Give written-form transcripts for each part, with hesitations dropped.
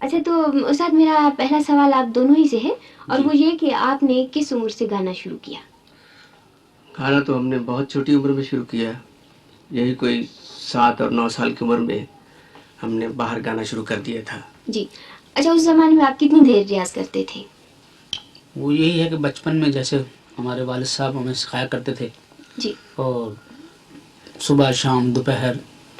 اچھا تو استاد میرا پہلا سوال آپ دونوں ہی سے ہے اور جی وہ یہ کہ آپ نے کس عمر سے گانا شروع کیا؟ گانا تو ہم نے بہت چھوٹی عمر میں شروع کیا، یہی کوئی 7 اور 9 سال کی عمر میں ہم نے باہر گانا شروع کر دیا تھا۔ جی اچھا، اس زمانے میں آپ کتنی دیر ریاض کرتے تھے؟ وہ یہی ہے کہ بچپن میں جیسے ہمارے والد صاحب ہمیں سکھایا کرتے تھے جی اور صبح شام دوپہر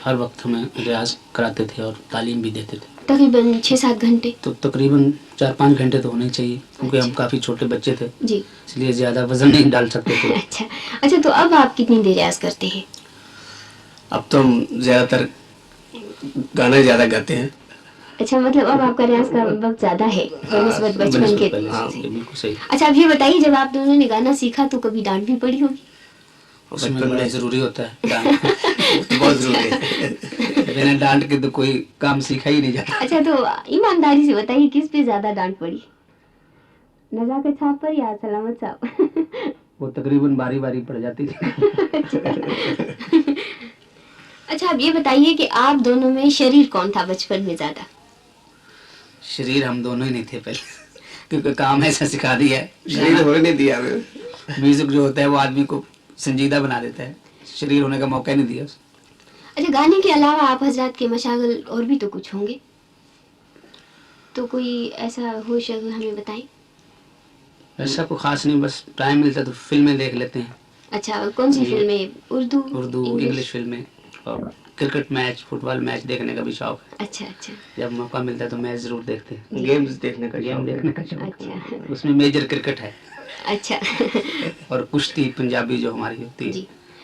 ہر وقت ہمیں ریاض کراتے تھے اور تعلیم بھی دیتے تھے، تقریباً 6-7 گھنٹے؟ تو تقریباً 4-5 گھنٹے تو ہونے چاہیے کیونکہ ہم اچھا کافی چھوٹے بچے تھے، جی اس لیے زیادہ وزن نہیں ڈال سکتے تھے۔ اچھا اچھا، تو اب آپ کتنی دیر ریاض کرتے ہیں؟ اب تو ہم زیادہ تر گانا ہی زیادہ گاتے ہیں۔ اچھا، مطلب اب آپ کا ریاض کا وقت زیادہ ہے بنسبت بچپن بنسبت کے پہلے ہاں سے یہ بالکل صحیح۔ اچھا اب یہ بتائیے، جب آپ دونوں نے گانا سیکھا تو کبھی ڈانٹ بھی پڑی ہوگی؟ اس میں بچپن بڑا میں ضروری ہوتا ہے ڈانٹ، وہ تو بہت ضروری ہے۔ بنا ڈانٹ کے تو کوئی کام سیکھا ہی نہیں جاتا۔ اچھا تو ایمانداری سے بتائیے کس پہ زیادہ ڈانٹ پڑی، نزاکت صاحب پر یا سلامت صاحب؟ وہ تقریباً باری باری پڑ جاتی تھی۔ اچھا اب یہ بتائیے کہ آپ دونوں میں شریر کون تھا بچپن میں زیادہ؟ شریر ہم دونوں ہی نہیں تھے پہلے، کیونکہ کام ایسا سکھا دیا ہے، شریر ہونے نہیں دیا ہمیں۔ میوزک جو ہوتا ہے وہ آدمی کو سنجیدہ بنا دیتا ہے، شریر ہونے کا موقع نہیں دیا اس۔ اچھا گانے کے علاوہ آپ حضرات کے مشاغل اور بھی تو کچھ ہوں گے، تو کوئی ایسا ہو شغل ہمیں بتائیں۔ ایسا کوئی خاص نہیں، بس ٹائم ملتا ہے تو فلمیں دیکھ لیتے ہیں۔ اچھا کون سی یہ فلمیں؟ اردو انگلش فلمیں اور کرکٹ میچ فٹ بال میچ دیکھنے کا بھی شوق ہے، اچھا اچھا جب موقع ملتا ہے تو میچ ضرور دیکھتے ہیں۔ گیمز دیکھنے کا گیم شوق دیکھنے ہے۔ کا شوق اچھا ہے، اس میں میجر کرکٹ ہے اچھا اور کشتی پنجابی جو ہماری ہوتی ہے جی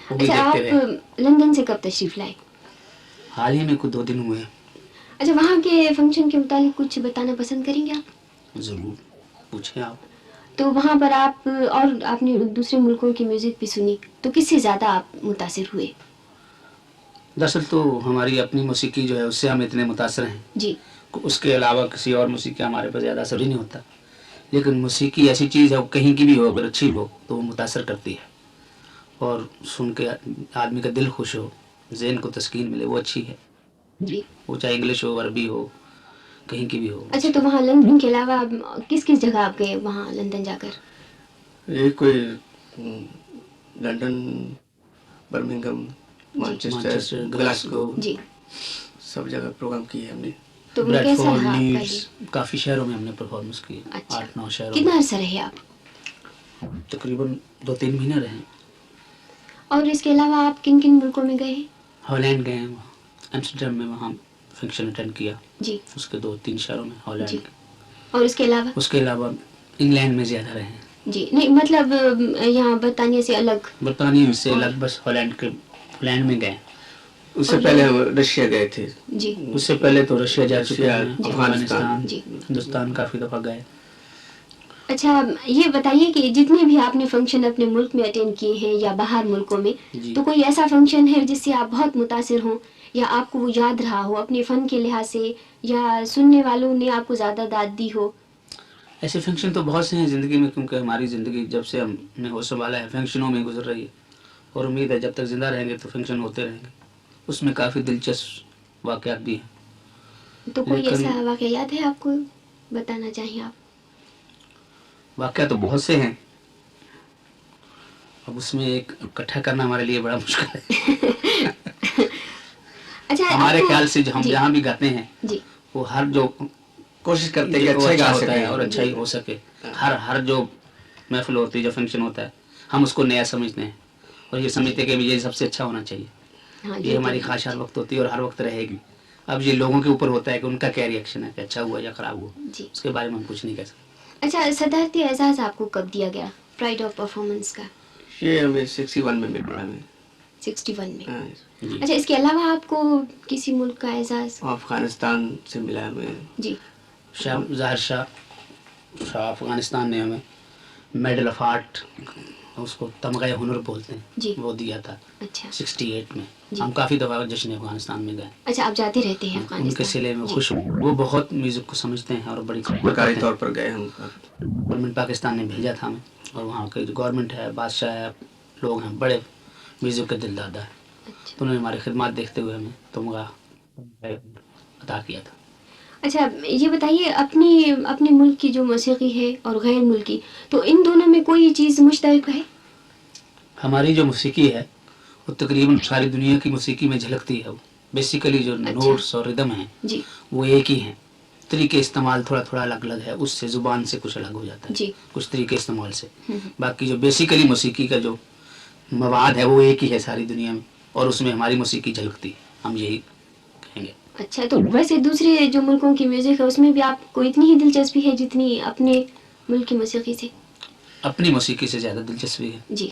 وہ بھی اچھا، دیکھتے آپ رہے۔ لندن سے کب تشریف لائے؟ حال ہی میں کچھ 2 دن ہوئے ہیں۔ اچھا وہاں کے فنکشن کے متعلق کچھ بتانا پسند کریں گے آپ؟ ضرور پوچھیں آپ۔ تو وہاں پر آپ اور آپ نے دوسرے ملکوں کی میوزک بھی سنی، تو کس سے زیادہ آپ متاثر ہوئے؟ دراصل تو ہماری اپنی موسیقی جو ہے اس سے ہم اتنے متاثر ہیں، جی اس کے علاوہ کسی اور موسیقی ہمارے پاس زیادہ اثر ہی نہیں ہوتا، لیکن موسیقی ایسی چیز ہے وہ کہیں کی بھی ہو اگر اچھی ہو تو وہ متاثر کرتی ہے اور سن کے آدمی کا دل خوش ہو، ذہن کو تسکین ملے، وہ اچھی ہے، جی وہ چاہے انگلش ہو عربی ہو کہیں کی بھی ہو۔ اچھا تو وہاں لندن کے علاوہ کس کس جگہ آپ گئے وہاں لندن جا کر؟ یہ کوئی لنڈن، برمنگم، جی مانچسٹر، مانچسٹر، گلاسگو، جی سب جگہ پروگرام کیے ہم نے۔ تو بریڈ کیسا فورڈ، رہا آپ کا لیڈس، یہ؟ کافی شہروں میں ہم نے پرفارمنس کی، اچھا 8-9 شہروں کتنا میں، عرصہ رہے آپ؟ تقریباً 2-3 مہینے رہے ہیں۔ اور اس کے علاوہ آپ کن کن ملکوں میں گئے ہیں؟ ہالینڈ گئے ہیں، وہاں ایمسٹرڈیم میں وہاں فنکشن اٹینڈ کیا، جی اس کے 2-3 شہروں میں جی، ہالینڈ کے۔ اور اس کے علاوہ؟ اس کے علاوہ انگلینڈ میں زیادہ رہے ہیں، جی نہیں مطلب یہاں برطانیہ سے الگ؟ برطانیہ سے اور الگ بس ہالینڈ میں گئے۔ اس سے اور پہلے ہم رشیا گئے تھے۔ جی اس سے پہلے تو رشیا جا چکے رشیا، ہیں، جی افغانستان، جی ہندوستان کافی دفعہ گئے۔ اچھا یہ بتائیے کہ جتنے بھی آپ نے فنکشن اپنے ملک میں اٹینڈ کیے ہیں یا باہر ملکوں میں، جی تو کوئی ایسا فنکشن ہے جس سے آپ بہت متاثر ہوں یا آپ کو وہ یاد رہا ہو اپنے فن کے لحاظ سے، یا سننے والوں نے آپ کو زیادہ داد دی ہو؟ ایسے فنکشن تو بہت سے ہیں زندگی میں، کیونکہ ہماری زندگی جب سے ہم نے ہوش سنبھالا ہے فنکشنوں میں گزر رہی ہے، اور امید ہے جب تک زندہ رہیں گے تو فنکشن ہوتے رہیں گے۔ اس میں کافی دلچسپ واقعات بھی ہیں، تو کوئی لیکن ایسا واقعہ یاد ہے آپ کو بتانا چاہیں آپ؟ واقعات تو بہت سے ہیں، اب اس میں ایک اکٹھا کرنا ہمارے لیے بڑا مشکل ہے۔ اچھا آپ ہمارے کو خیال سے جو ہم جی جہاں بھی گاتے ہیں جی وہ ہر جو کوشش کرتے ہیں کہ وہ اچھا اچھا گا ہوتا ہے سکیں۔ اور اچھا ہی ہو سکے، ہر جو محفل ہوتی ہے جو فنکشن ہوتا ہے ہم اس کو نیا سمجھتے ہیں اور یہ سمجھتے ہیں کہ یہ سب سے اچھا ہونا چاہیے، ہاں یہ ہماری تو خواہش ہر وقت ہوتی ہے اور ہر وقت رہے گی۔ اب یہ لوگوں کے اوپر ہوتا ہے کہ ان کا کیا ریئیکشن ہے کہ اچھا ہوا یا خراب ہوا، جی اس کے بارے میں ہم کچھ نہیں کہہ سکتے۔ اچھا صدارتی اعزاز آپ کو کب دیا گیا پرائڈ آف پرفارمنس کا؟ یہ ہمیں 61 میں مل رہا ہے۔ 61 میں؟ ہاں، جی اچھا اس کے علاوہ آپ کو کسی ملک کا اعزاز؟ افغانستان سے ملا ہمیں۔ جی ظاہر شاہ افغانستان نے ہمیں میڈل آف آرٹ، اس کو تمغہ ہنر بولتے جی ہیں، وہ دیا تھا اچھا 68 میں۔ جی ہم کافی دفعہ جشن افغانستان میں گئے، اچھا آپ جاتے رہتے ہیں ان کے افغانستان؟ سلے میں جی خوش ہوں، وہ بہت میوزک کو سمجھتے ہیں اور بڑی سرکاری طور پر گئے ہم۔ گورنمنٹ پاکستان نے بھیجا تھا ہمیں، اور وہاں کے جو گورنمنٹ ہے، بادشاہ ہے، لوگ ہیں بڑے میوزک کے دل دادا ہیں، اچھا تو انہوں نے ہماری خدمات دیکھتے ہوئے ہمیں تمغہ عطا کیا تھا۔ اچھا یہ بتائیے اپنے ملک کی جو موسیقی ہے اور غیر ملکی، تو ان دونوں میں کوئی چیز مشترک ہے؟ ہماری جو موسیقی ہے وہ تقریباً ساری دنیا کی موسیقی میں جھلکتی ہے. وہ بیسیکلی جو نوٹس اور ردم ہیں جی وہ ایک ہی ہیں. طریقے استعمال تھوڑا تھوڑا الگ الگ ہے، اس سے زبان سے کچھ الگ ہو جاتا ہے جی کچھ طریقے استعمال سے. باقی جو بیسیکلی موسیقی کا جو مواد ہے وہ ایک ہی ہے ساری دنیا میں، اور اس میں ہماری موسیقی جھلکتی ہے، ہم یہی کہیں گے. اچھا، تو ویسے دوسرے جو ملکوں کی میوزک ہے اس میں بھی آپ کو اتنی ہی دلچسپی ہے جتنی اپنے ملک کی موسیقی سے؟ اپنی موسیقی سے زیادہ دلچسپی ہے، جی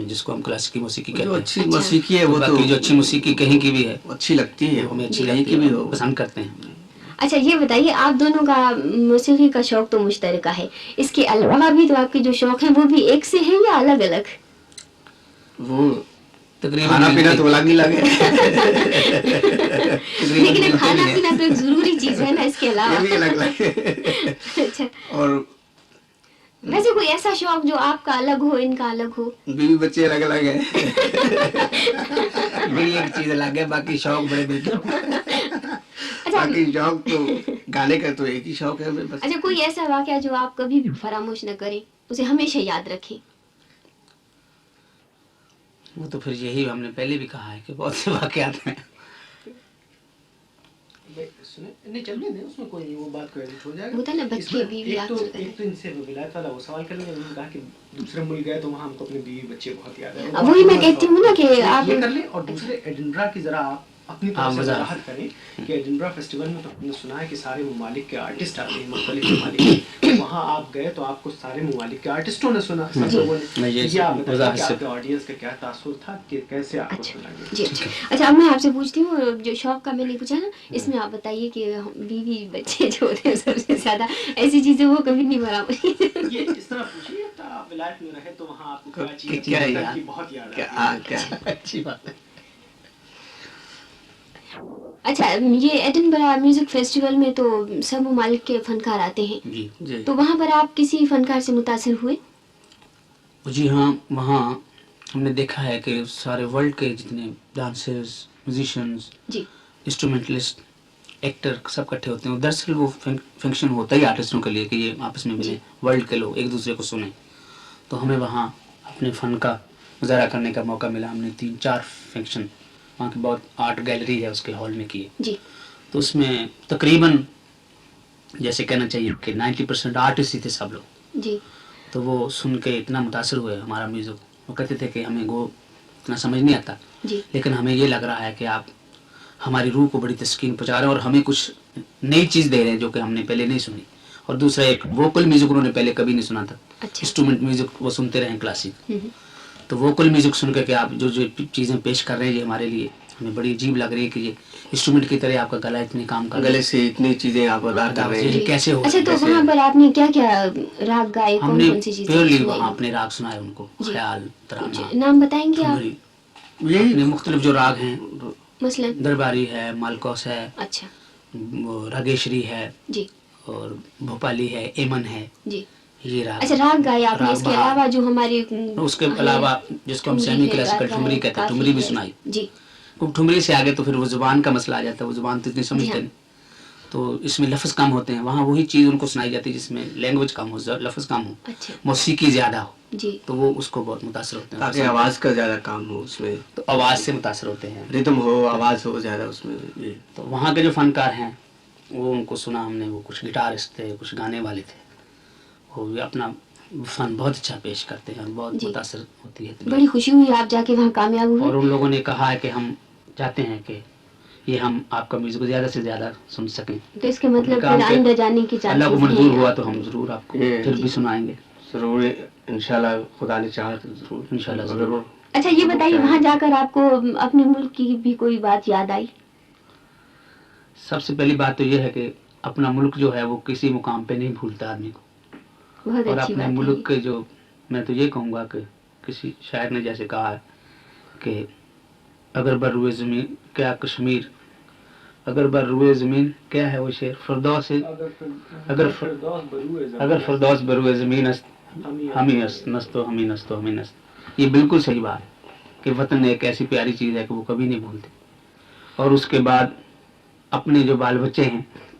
جس کو ہم کلاسیکی موسیقی جو کہتے ہیں. اچھی موسیقی ہے وہ تو باقی جو اچھی موسیقی کہیں کی بھی ہے اچھی لگتی ہے، وہ ہمیں اچھی کہیں لگتی کی ہے بھی اور ہو. پسند کرتے ہیں. اچھا یہ بتائیے، آپ دونوں کا موسیقی کا شوق تو مشترکہ ہے، اس کے علاوہ بھی تو آپ کے جو شوق ہیں وہ بھی ایک سے ہیں یا الگ الگ؟ وہ تقریباً کھانا پینا تو الگ ہی لگے. لیکن کھانا پینا تو ایک ضروری چیز ہے نا اس کے یہ علاوہ. بھی الگ لگے. اچھا، اور ویسے کوئی ایسا شوق جو آپ کا الگ ہو، ان کا الگ ہو؟ بیوی بچے الگ الگ ہیں. یہی ایک چیز الگ ہے، باقی شوق بڑے ملتے ہیں. باقی شوق تو گانے کا تو ایک ہی شوق ہے ہمیں بس. اچھا، کوئی ایسا واقعہ جو آپ کبھی بھی فراموش نہ کریں، اسے ہمیشہ یاد رکھیں؟ وہ تو پھر یہی ہم نے پہلے بھی کہا ہے کہ بہت سے واقعات ہیں. نہیں چلنے دیں، اس میں کوئی نہیں، وہ بات کو ایڈٹ ہو جائے گا. ہوتا ہے نا بچے بیوی ایک تو آخر ان سے ولایت والا وہ سوال کر لیں گے. انہوں نے کہا کہ دوسرے ملک گئے تو وہاں ہم کو اپنے بیوی بچے بہت یاد ہے. وہی میں کہتی ہوں نا کہ آپ یہ کر لیں. اور دوسرے ایڈنبرا کی ذرا آپ اپنی طرف سے وضاحت کریں کہ ایڈنبرا فیسٹیول میں تو ہم نے سنا ہے کہ سارے ممالک کے آرٹسٹ آتے ہیں، مختلف ممالک کے. وہاں آپ گئے تو آپ کو سارے ممالک کے آرٹسٹوں نے سنا، سب لوگوں نے. یہ آپ بتائیے کہ آپ کے آڈینس کا کیا تاثر تھا، کہ کیسے آپ کو سنا گیا؟ جی اچھا، اب میں آپ سے پوچھتی ہوں، جو شوق کا میں نے پوچھا نا، اس میں آپ بتائیے کہ بیوی بچے جو ہوتے ہیں سب سے زیادہ ایسی چیزیں وہ کبھی نہیں برابر. یہ اس طرح پوچھیے کہ آپ ولایت میں رہے تو وہاں آپ کو کیا چیز بہت یاد آتی ہے؟ اچھی بات ہے. اچھا، یہ ایڈنبرا میوزک فیسٹیول میں تو سب ممالک کے فنکار آتے ہیں، جی جی تو وہاں پر آپ کسی فنکار سے متاثر ہوئے؟ جی ہاں، وہاں ہم نے دیکھا ہے کہ سارے ورلڈ کے جتنے ڈانسرز، میوزیشینز، جی انسٹرومنٹلسٹ، ایکٹر سب اکٹھے ہوتے ہیں. دراصل وہ فنکشن ہوتا ہی آرٹسٹوں کے لیے کہ یہ آپس میں ملیں، ورلڈ کے لوگ ایک دوسرے کو سنیں. تو ہمیں وہاں اپنے فن کا مظاہرہ کرنے کا موقع ملا. ہم نے 3-4 فنکشن وہاں کی بہت آرٹ گیلری ہے اس کے ہال میں کیے. جی تو اس میں تقریباً جیسے کہنا چاہیے کہ 90% آرٹسٹ ہی تھے سب لوگ. جی تو وہ سن کے اتنا متاثر ہوئے ہمارا میوزک. وہ کہتے تھے کہ ہمیں وہ اتنا سمجھ نہیں آتا، جی لیکن ہمیں یہ لگ رہا ہے کہ آپ ہماری روح کو بڑی تسکین پہنچا رہے ہیں اور ہمیں کچھ نئی چیز دے رہے ہیں جو کہ ہم نے پہلے نہیں سنی. اور دوسرا ایک ووکل میوزک انہوں نے پہلے کبھی نہیں سنا تھا. اچھا. انسٹرومنٹ میوزک وہ سنتے رہے ہیں کلاسک. تو ووکل میوزک سن کر کے آپ جو چیزیں پیش کر رہے ہیں یہ ہمارے لیے ہمیں بڑی عجیب لگ رہی ہے کہ یہ انسٹرومنٹ کی طرح آپ کا گلا اتنے کام کر رہا ہے، گلے سے اتنی چیزیں آپ ادا کر رہے ہیں. یہ کیسے ہو. اچھا، تو وہاں پر آپ نے کیا کیا راگ گائے، ہم کون نے کون سی چیزیں پیورلی سنائی؟ وہاں اپنے راگ سنائے ان کو، خیال، ترانہ، نام بتائیں گے ٹھمری. یہی اپنے مختلف جو راگ ہیں، مثلا؟ درباری ہے، مالکوس ہے، اچھا راگیشری ہے، جی، اور بھوپالی ہے، ایمن ہے. جی یہ راگ. اچھا، راگ گائے آپ نے. اس کے علاوہ جو ہماری اس کے علاوہ جس کو ہم سیمی کلاسیکل ٹھمری کہتے ہیں، ٹھمری بھی سنائی. جی. ٹھمری سے آگے تو پھر وہ زبان کا مسئلہ آ جاتا ہے، وہ زبان تو اتنی سمجھتے نہیں، تو اس میں لفظ کم ہوتے ہیں. وہاں وہی چیز ان کو سنائی جاتی ہے جس میں لینگویج کم ہو، لفظ کم ہو، اچھا موسیقی زیادہ ہو. جی. تو وہ اس کو بہت متاثر ہوتے ہیں، تاکہ آواز کا زیادہ کام ہو اس میں، تو آواز سے متاثر ہوتے ہیں، ریتم ہو، آواز ہو زیادہ اس میں. تو وہاں کے جو فنکار ہیں وہ ان کو سنا ہم نے. وہ کچھ گٹارسٹ تھے، کچھ گانے والے تھے. وہ بھی اپنا فن بہت اچھا پیش کرتے ہیں اور بہت متاثر ہوتی ہے. بڑی خوشی ہوئی آپ جا کے وہاں کامیاب ہوئے. اور ان لوگوں نے کہا ہے کہ ہم چاہتے ہیں کہ یہ ہم آپ کا میوزک زیادہ سے زیادہ سن سکیں. تو اس کے مطلب پھر آئندہ جانے کی اللہ کو منظور ہوا تو ہم ضرور آپ کو پھر بھی سنائیں گے. ضرور انشاءاللہ، خدا نے چاہا تو ضرور انشاءاللہ ضرور. اچھا یہ بتائیے، وہاں جا کر آپ کو اپنے ملک کی بھی کوئی بات یاد آئی؟ سب سے پہلی بات تو یہ ہے کہ اپنا ملک جو ہے وہ کسی مقام پہ نہیں بھولتا آدمی کو. بہت اور اچھی اپنے بات ملک کے جو، میں تو یہ کہوں گا کہ کسی شاعر نے جیسے کہا ہے کہ اگر بر روئے زمین کیا کشمیر، اگر بر روئے زمین کیا ہے وہ شعر، فردوس، اگر فردوس بروئے زمین است ہمیں است نستو ہمیں نستو ہمیں نست. یہ بالکل صحیح بات ہے کہ وطن ایک ایسی پیاری چیز ہے کہ وہ کبھی نہیں بھولتے. اور اس کے بعد اپنے جو بال بچے ہیں